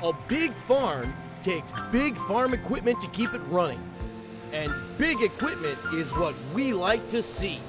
A big farm takes big farm equipment to keep it running. And big equipment is what we like to see.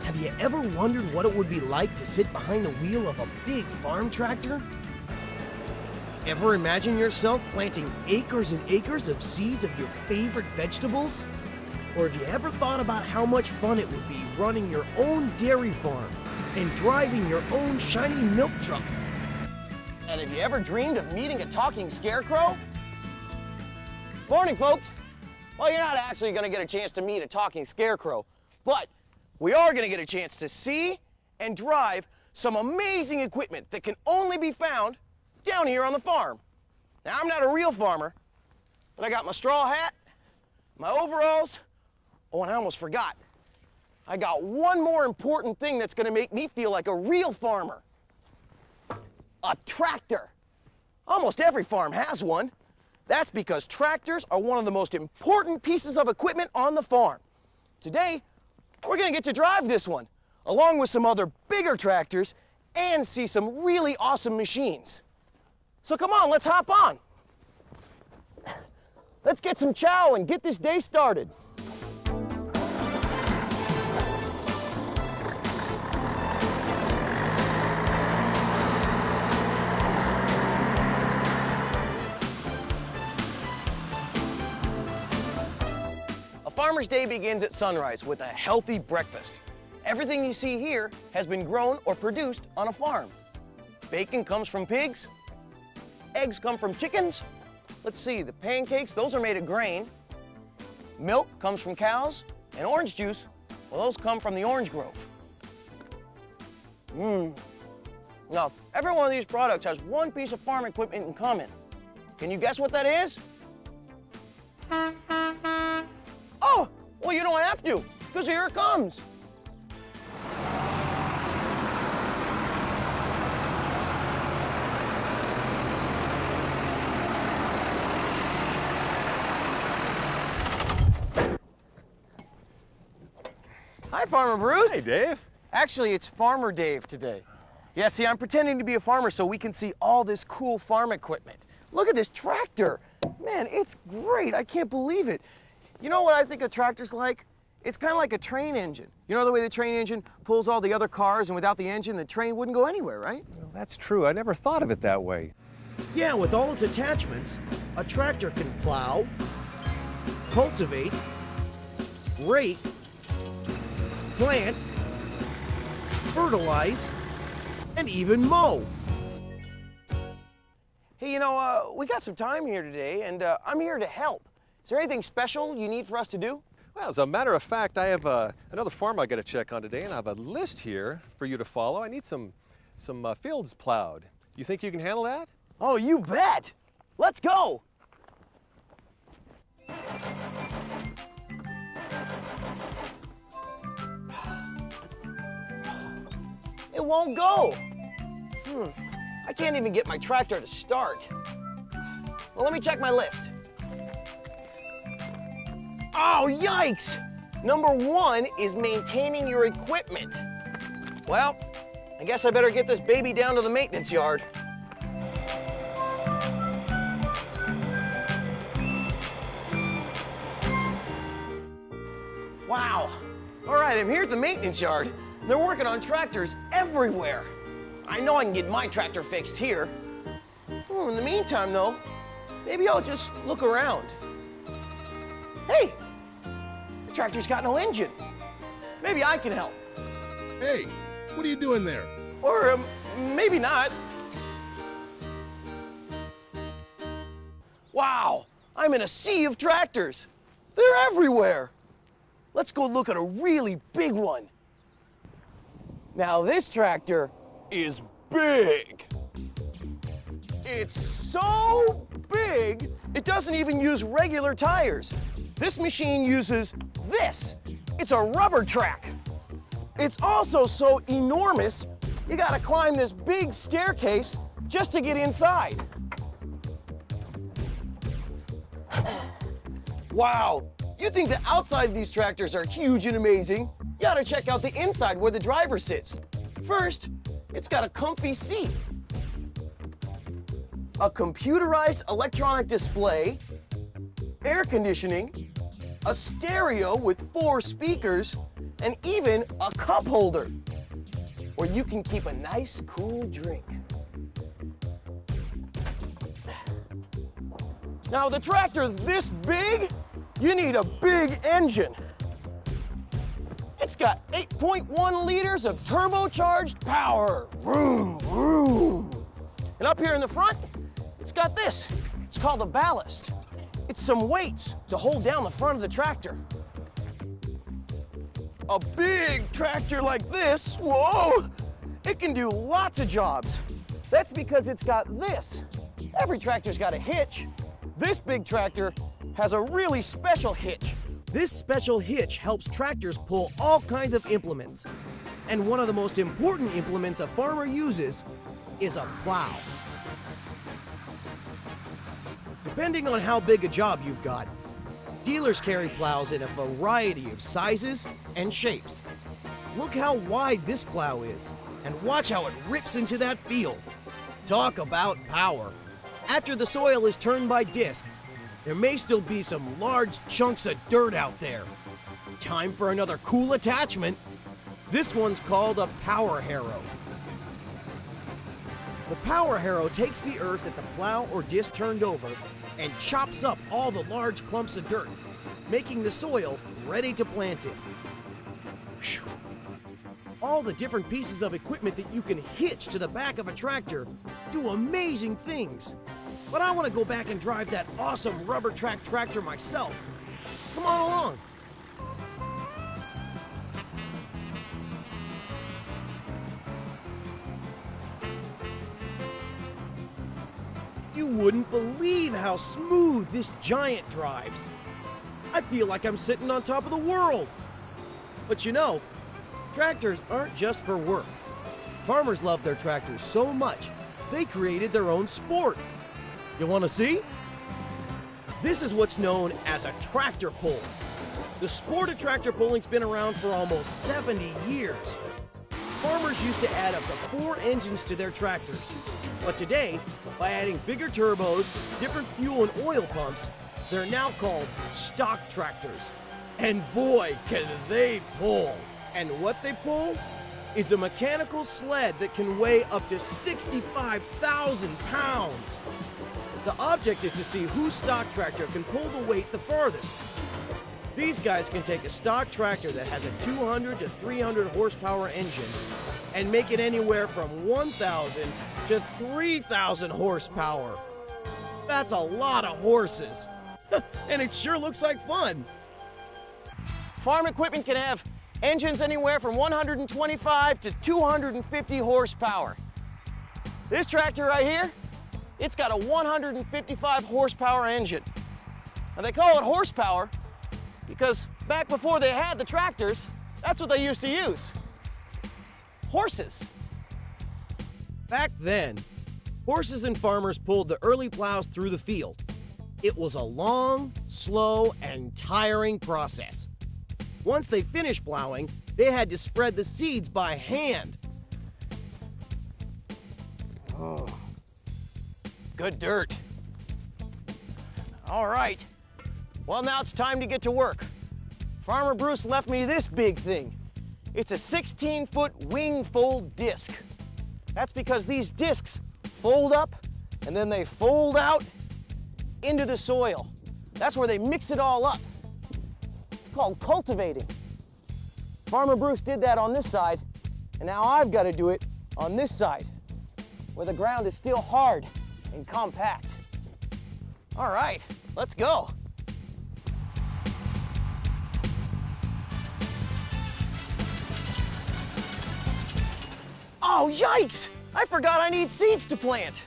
Have you ever wondered what it would be like to sit behind the wheel of a big farm tractor? Ever imagine yourself planting acres and acres of seeds of your favorite vegetables? Or have you ever thought about how much fun it would be running your own dairy farm and driving your own shiny milk truck? And have you ever dreamed of meeting a talking scarecrow? Morning, folks. Well, you're not actually going to get a chance to meet a talking scarecrow, but we are going to get a chance to see and drive some amazing equipment that can only be found down here on the farm. Now, I'm not a real farmer, but I got my straw hat, my overalls. Oh, and I almost forgot. I got one more important thing that's going to make me feel like a real farmer. A tractor. Almost every farm has one. That's because tractors are one of the most important pieces of equipment on the farm. Today, we're gonna get to drive this one, along with some other bigger tractors, and see some really awesome machines. So come on, let's hop on. Let's get some chow and get this day started. A farmer's day begins at sunrise with a healthy breakfast. Everything you see here has been grown or produced on a farm. Bacon comes from pigs. Eggs come from chickens. Let's see, the pancakes, those are made of grain. Milk comes from cows. And orange juice, well, those come from the orange grove. Now, every one of these products has one piece of farm equipment in common. Can you guess what that is? Oh, well, you don't have to, because here it comes. Hi, Farmer Bruce. Hey, Dave. Actually, it's Farmer Dave today. Yeah, see, I'm pretending to be a farmer so we can see all this cool farm equipment. Look at this tractor. Man, it's great. I can't believe it. You know what I think a tractor's like? It's kind of like a train engine. You know the way the train engine pulls all the other cars, and without the engine, the train wouldn't go anywhere, right? Well, that's true. I never thought of it that way. Yeah, with all its attachments, a tractor can plow, cultivate, rake, plant, fertilize, and even mow. Hey, you know, we got some time here today, and I'm here to help. Is there anything special you need for us to do? Well, as a matter of fact, I have another farm I got to check on today, and I have a list here for you to follow. I need some fields plowed. You think you can handle that? Oh, you bet. Let's go. It won't go. I can't even get my tractor to start. Well, let me check my list. Oh, yikes! Number 1 is maintaining your equipment. Well, I guess I better get this baby down to the maintenance yard. Wow, All right, I'm here at the maintenance yard. They're working on tractors everywhere. I know I can get my tractor fixed here. In the meantime, though, maybe I'll just look around. Hey, the tractor's got no engine. Maybe I can help. Hey, what are you doing there? Or maybe not. Wow, I'm in a sea of tractors. They're everywhere. Let's go look at a really big one. Now this tractor is big. It's so big, it doesn't even use regular tires. This machine uses this. It's a rubber track. It's also so enormous, you gotta climb this big staircase just to get inside. Wow, you think the outside of these tractors are huge and amazing? You ought to check out the inside where the driver sits. First, it's got a comfy seat, a computerized electronic display, air conditioning, a stereo with 4 speakers, and even a cup holder where you can keep a nice cool drink. Now, with a tractor this big, you need a big engine. It's got 8.1 liters of turbocharged power. Vroom, vroom. And up here in the front, it's got this. It's called a ballast. It's some weights to hold down the front of the tractor. A big tractor like this, whoa, it can do lots of jobs. That's because it's got this. Every tractor's got a hitch. This big tractor has a really special hitch. This special hitch helps tractors pull all kinds of implements. And one of the most important implements a farmer uses is a plow. Depending on how big a job you've got, dealers carry plows in a variety of sizes and shapes. Look how wide this plow is, and watch how it rips into that field. Talk about power. After the soil is turned by disc, there may still be some large chunks of dirt out there. Time for another cool attachment. This one's called a power harrow. The power harrow takes the earth that the plow or disc turned over and chops up all the large clumps of dirt, making the soil ready to plant in. Whew. All the different pieces of equipment that you can hitch to the back of a tractor do amazing things. But I want to go back and drive that awesome rubber track tractor myself. Come on along. You wouldn't believe how smooth this giant drives. I feel like I'm sitting on top of the world. But you know, tractors aren't just for work. Farmers love their tractors so much, they created their own sport. You want to see? This is what's known as a tractor pull. The sport of tractor pulling's been around for almost 70 years. Farmers used to add up to 4 engines to their tractors. But today, by adding bigger turbos, different fuel and oil pumps, they're now called stock tractors. And boy, can they pull! And what they pull is a mechanical sled that can weigh up to 65,000 pounds. The object is to see whose stock tractor can pull the weight the farthest. These guys can take a stock tractor that has a 200 to 300 horsepower engine and make it anywhere from 1,000 to 3,000 horsepower. That's a lot of horses. And it sure looks like fun. Farm equipment can have engines anywhere from 125 to 250 horsepower. This tractor right here, it's got a 155 horsepower engine. Now they call it horsepower because back before they had the tractors, that's what they used to use. Horses. Back then, horses and farmers pulled the early plows through the field. It was a long, slow, and tiring process. Once they finished plowing, they had to spread the seeds by hand. Oh, good dirt. All right. Well, now it's time to get to work. Farmer Bruce left me this big thing. It's a 16-foot wing fold disc. That's because these discs fold up and then they fold out into the soil. That's where they mix it all up. It's called cultivating. Farmer Bruce did that on this side, and now I've got to do it on this side, where the ground is still hard and compact. All right, let's go. Oh, yikes! I forgot I need seeds to plant.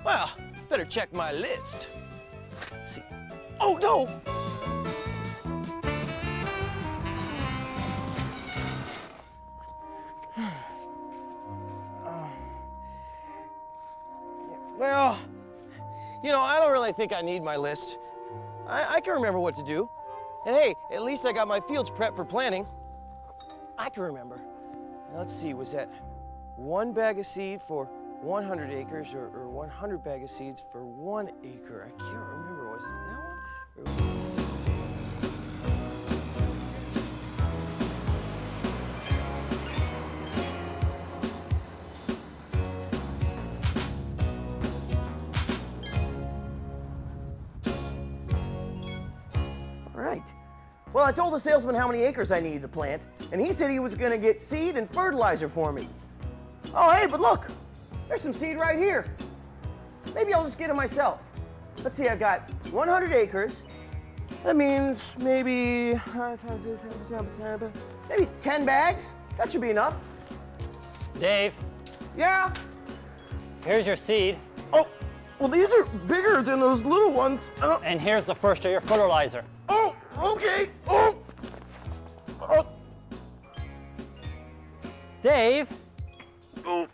Well, better check my list. Let's see. Oh, no! Well, you know, I don't really think I need my list. I can remember what to do. And hey, at least I got my fields prepped for planting. I can remember. Let's see, was that 1 bag of seed for 100 acres or 100 bag of seeds for 1 acre? I can't remember. Was it that one? Right. Well, I told the salesman how many acres I needed to plant, and he said he was going to get seed and fertilizer for me. Oh, hey, but look, there's some seed right here. Maybe I'll just get it myself. Let's see, I've got 100 acres. That means maybe 10 bags. That should be enough. Dave, Yeah? here's your seed, Oh, well, these are bigger than those little ones. and here's the first of your fertilizer. Oh, okay. Oh. Dave, Oh.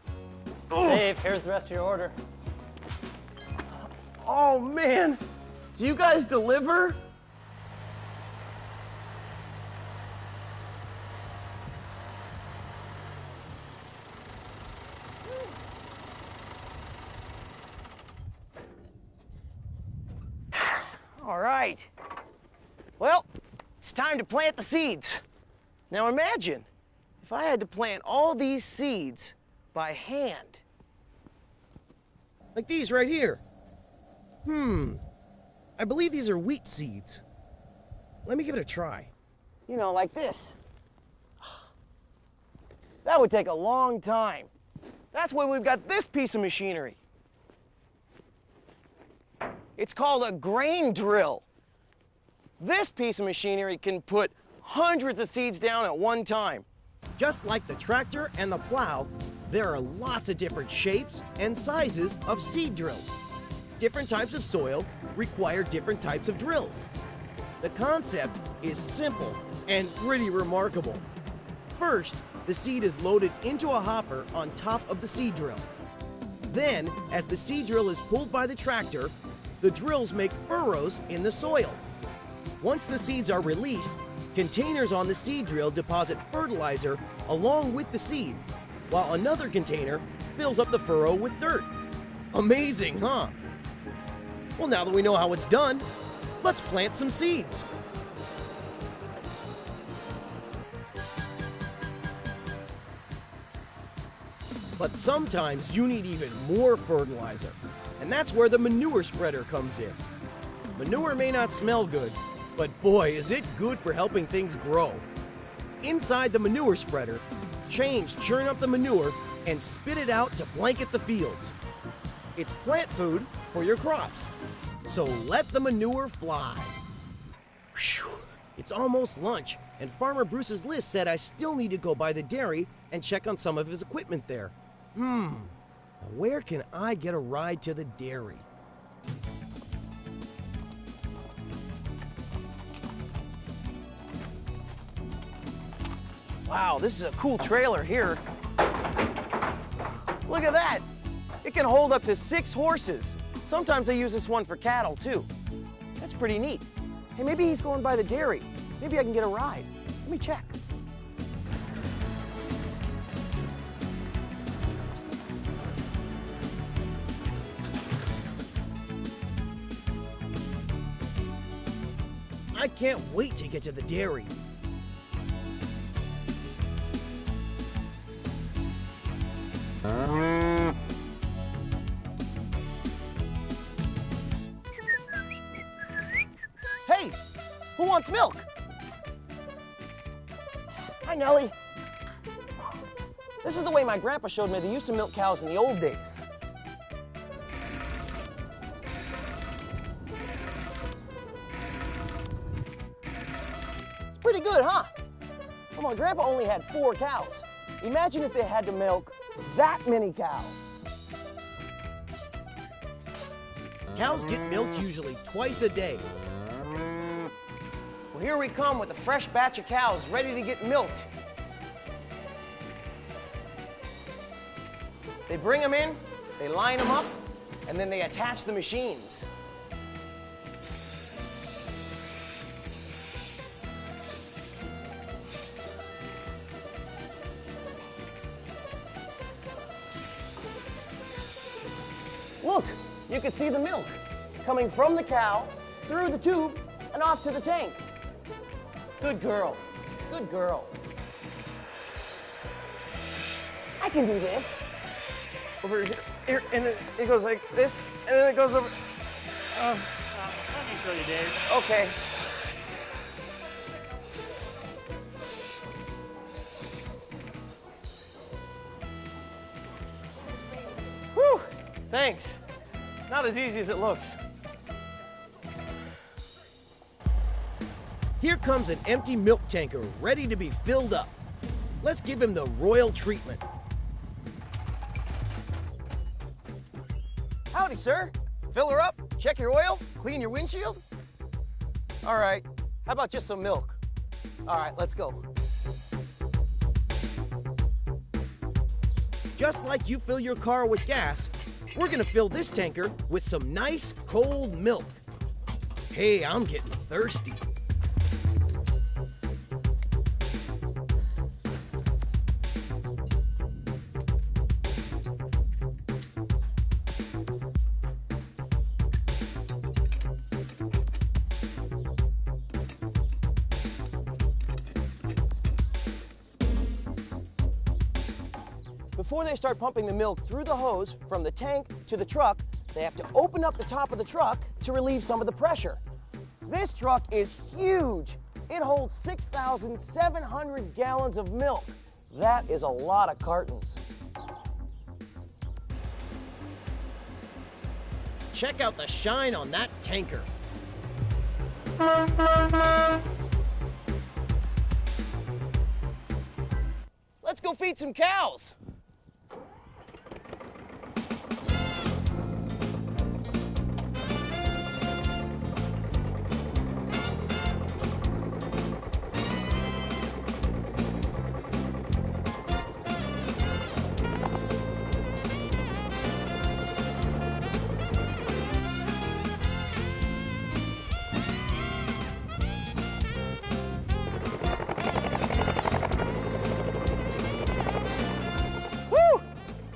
Dave, here's the rest of your order. Oh, man. Do you guys deliver? All right. Well, it's time to plant the seeds. Now imagine if I had to plant all these seeds by hand. Like these right here. I believe these are wheat seeds. Let me give it a try. You know, like this. That would take a long time. That's why we've got this piece of machinery. It's called a grain drill. This piece of machinery can put hundreds of seeds down at one time. Just like the tractor and the plow, there are lots of different shapes and sizes of seed drills. Different types of soil require different types of drills. The concept is simple and pretty remarkable. First, the seed is loaded into a hopper on top of the seed drill. Then, as the seed drill is pulled by the tractor, the drills make furrows in the soil. Once the seeds are released, containers on the seed drill deposit fertilizer along with the seed, while another container fills up the furrow with dirt. Amazing, huh? Well, now that we know how it's done, let's plant some seeds. But sometimes you need even more fertilizer, and that's where the manure spreader comes in. Manure may not smell good, but boy, is it good for helping things grow. Inside the manure spreader, chains churn up the manure and spit it out to blanket the fields. It's plant food for your crops. So let the manure fly. Whew. It's almost lunch, and Farmer Bruce's list said I still need to go by the dairy and check on some of his equipment there. Now where can I get a ride to the dairy? Wow, this is a cool trailer here. Look at that. It can hold up to 6 horses. Sometimes I use this one for cattle too. That's pretty neat. Hey, maybe he's going by the dairy. Maybe I can get a ride. Let me check. I I can't wait to get to the dairy. Hey, who wants milk? Hi, Nellie. This is the way my grandpa showed me they used to milk cows in the old days. It's pretty good, huh? Well, my grandpa only had 4 cows. Imagine if they had to milk that many cows. Cows get milked usually twice a day. Well, here we come with a fresh batch of cows ready to get milked. They bring them in, they line them up, and then they attach the machines. Look, you can see the milk coming from the cow, through the tube, and off to the tank. Good girl, good girl. I can do this. Over here, and then it goes like this, and then it goes over. Let me show you, Dave. Okay. Whew, thanks. Not as easy as it looks. Here comes an empty milk tanker ready to be filled up. Let's give him the royal treatment. Howdy, sir. Fill her up, check your oil, clean your windshield. All right, how about just some milk? All right, let's go. Just like you fill your car with gas, we're gonna fill this tanker with some nice cold milk. Hey, I'm getting thirsty. Before they start pumping the milk through the hose from the tank to the truck, they have to open up the top of the truck to relieve some of the pressure. This truck is huge. It holds 6,700 gallons of milk. That is a lot of cartons. Check out the shine on that tanker. Let's go feed some cows.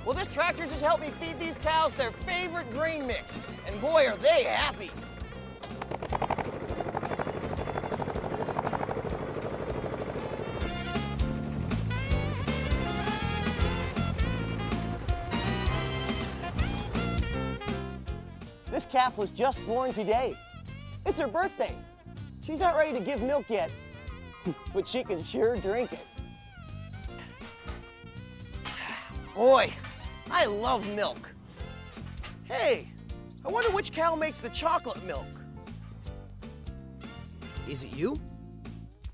Well, this tractor just helped me feed these cows their favorite grain mix. And boy, are they happy. This calf was just born today. It's her birthday. She's not ready to give milk yet, but she can sure drink it. Boy, I love milk. Hey, I wonder which cow makes the chocolate milk. Is it you?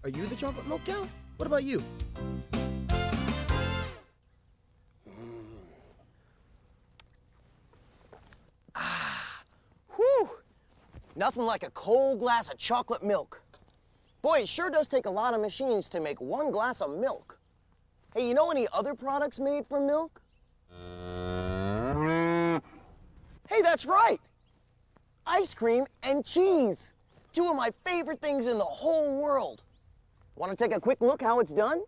Are you the chocolate milk cow? What about you? Whew, nothing like a cold glass of chocolate milk. Boy, it sure does take a lot of machines to make one glass of milk. Hey, you know any other products made from milk? Hey, that's right. Ice cream and cheese. 2 of my favorite things in the whole world. Want to take a quick look how it's done?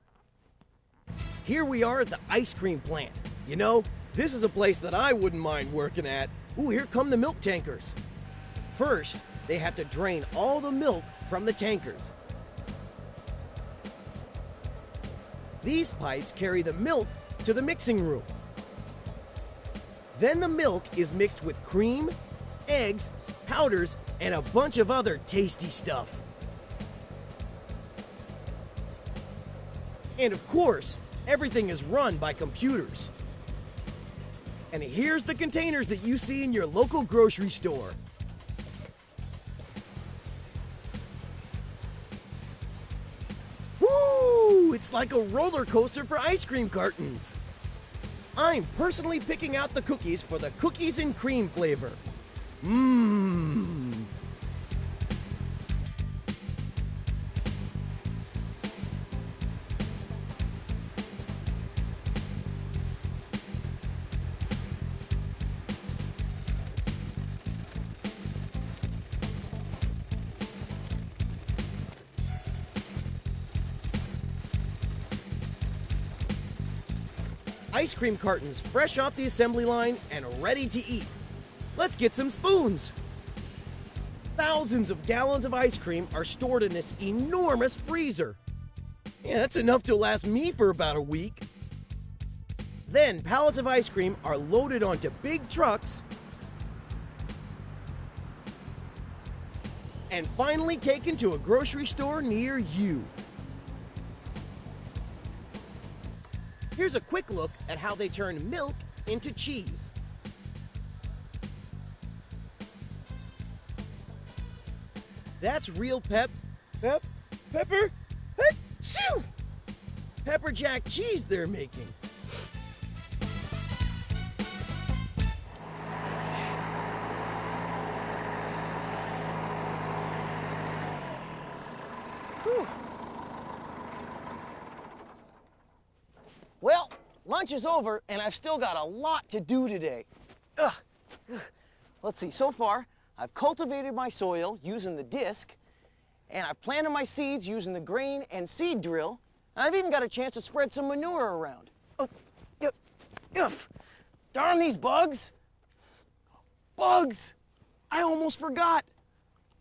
Here we are at the ice cream plant. You know, this is a place that I wouldn't mind working at. Ooh, here come the milk tankers. First, they have to drain all the milk from the tankers. These pipes carry the milk to the mixing room. Then the milk is mixed with cream, eggs, powders, and a bunch of other tasty stuff. And of course, everything is run by computers. And here's the containers that you see in your local grocery store. Woo! It's like a roller coaster for ice cream cartons. I'm personally picking out the cookies for the cookies and cream flavor. Mmm. Ice cream cartons fresh off the assembly line and ready to eat. Let's get some spoons. Thousands of gallons of ice cream are stored in this enormous freezer. Yeah, that's enough to last me for about a week. Then pallets of ice cream are loaded onto big trucks and finally taken to a grocery store near you. Here's a quick look at how they turn milk into cheese. That's real pepper jack cheese they're making. Whew. Well, lunch is over, and I've still got a lot to do today. Ugh. Let's see, so far, I've cultivated my soil using the disc, and I've planted my seeds using the grain and seed drill, and I've even got a chance to spread some manure around. Darn these bugs! Bugs! I almost forgot.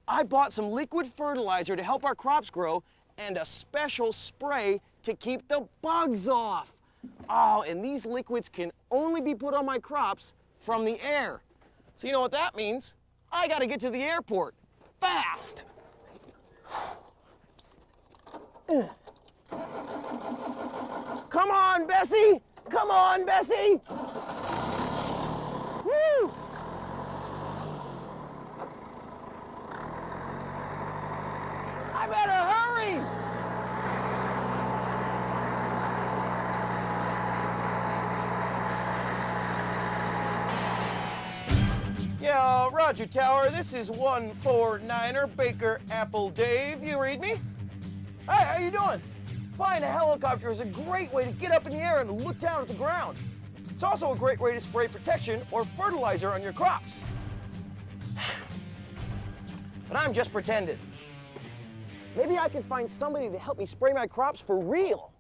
I bought some liquid fertilizer to help our crops grow, and a special spray to keep the bugs off. Oh, and these liquids can only be put on my crops from the air. So you know what that means? I gotta get to the airport, fast. Come on, Bessie! Come on, Bessie! Woo! I better hurry! Yeah, Roger Tower, this is 149er Baker Apple Dave. You read me? Hey, how you doing? Flying a helicopter is a great way to get up in the air and look down at the ground. It's also a great way to spray protection or fertilizer on your crops. But I'm just pretending. Maybe I can find somebody to help me spray my crops for real.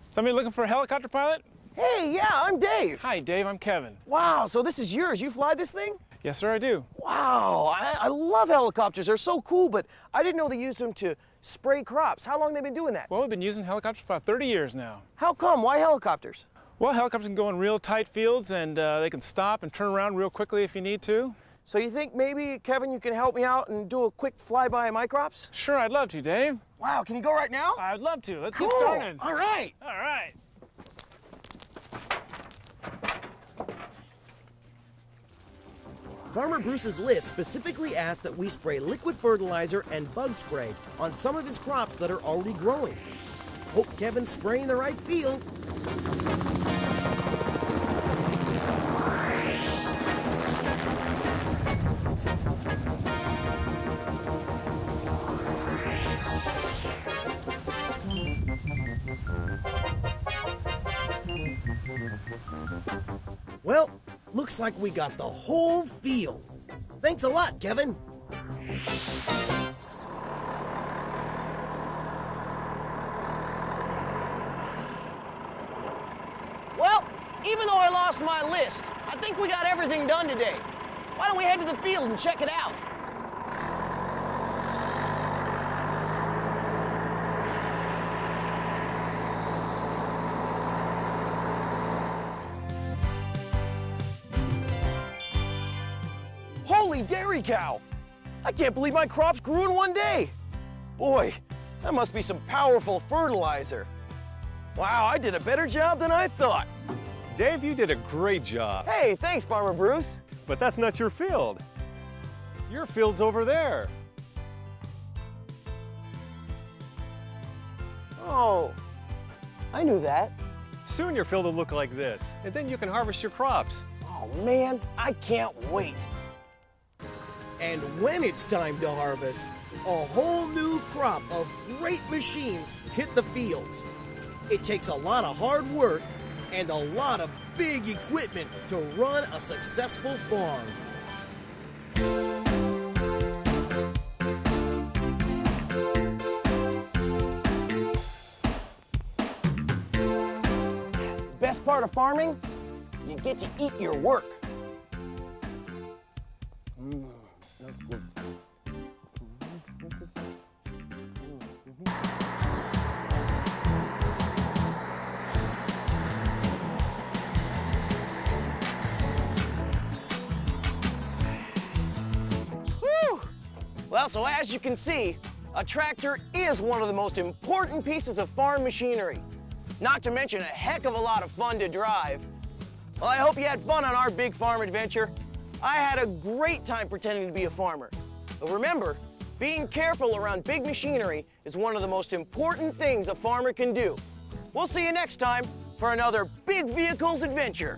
Somebody looking for a helicopter pilot? Hey, yeah, I'm Dave. Hi, Dave, I'm Kevin. Wow, so this is yours. You fly this thing? Yes, sir, I do. Wow, I love helicopters. They're so cool, but I didn't know they used them to spray crops. How long have they been doing that? Well, we've been using helicopters for about 30 years now. How come? Why helicopters? Well, helicopters can go in real tight fields, and they can stop and turn around real quickly if you need to. So you think maybe, Kevin, you can help me out and do a quick flyby of my crops? Sure, I'd love to, Dave. Wow, can you go right now? I'd love to. Let's Cool. get started. All right. All right. Farmer Bruce's list specifically asked that we spray liquid fertilizer and bug spray on some of his crops that are already growing. Hope Kevin's spraying the right field. Well, looks like we got the whole field. Thanks a lot, Kevin. Well, even though I lost my list, I think we got everything done today. Why don't we head to the field and check it out? holy dairy cow! I can't believe my crops grew in one day. Boy, that must be some powerful fertilizer. Wow, I did a better job than I thought. Dave, you did a great job. Hey, thanks, Farmer Bruce. But that's not your field. Your field's over there. Oh, I knew that. Soon your field will look like this, and then you can harvest your crops. Oh man, I can't wait. And when it's time to harvest, a whole new crop of great machines hit the fields. It takes a lot of hard work and a lot of big equipment to run a successful farm. Best part of farming, you get to eat your work. Well, so as you can see, a tractor is one of the most important pieces of farm machinery. Not to mention a heck of a lot of fun to drive. Well, I hope you had fun on our big farm adventure. I had a great time pretending to be a farmer. But remember, being careful around big machinery is one of the most important things a farmer can do. We'll see you next time for another Big Vehicles adventure.